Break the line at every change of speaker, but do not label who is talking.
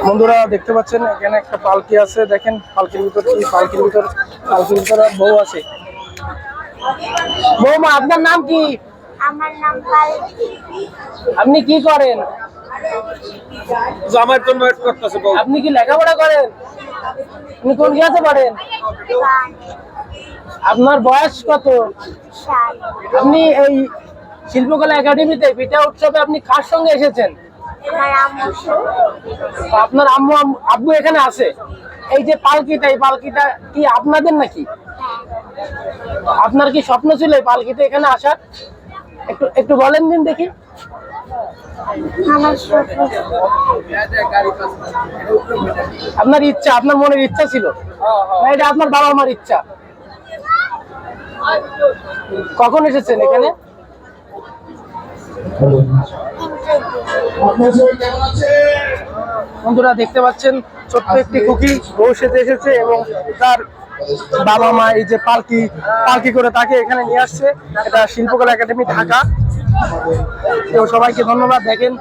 বন্ধুরা দেখতে পাচ্ছেন এখানে একটা পালকি আছে। দেখেন পালকির ভিতর কি, পালকির ভিতরে বউ আছে। বৌমা, আপনার নাম কি?
আমার নাম পালকি।
আপনি কি করেন?
জামাইয়ের জন্য ওয়েট করতেছে বউ।
আপনি কি লেখাপড়া করেন? আপনি কোন ক্লাসে পড়েন? আপনার বয়স কত? আপনি এই শিল্পকলা একাডেমিতে পিঠা উৎসবে আপনি কার সঙ্গে এসেছেন? আপনার আম্মু আব্বু এখানে আছে। এই যে পালকিটা, এই পালকিটা কি আপনাদের নাকি? আপনার কি স্বপ্ন ছিল এই পালকিতে এখানে আসার? একটু একটু বলেন দিন দেখি। আপনার ইচ্ছা, আপনার মনের ইচ্ছা ছিল না? এটা আপনার বাবা মার ইচ্ছা। কখন এসেছেন এখানে? বন্ধুরা দেখতে পাচ্ছেন ছোট্ট একটি কুকি বউ সেজে এসেছে এবং তার বাবা মা এই যে পালকি করে তাকে এখানে নিয়ে আসছে। এটা শিল্পকলা একাডেমি ঢাকা। তো সবাইকে ধন্যবাদ। দেখেন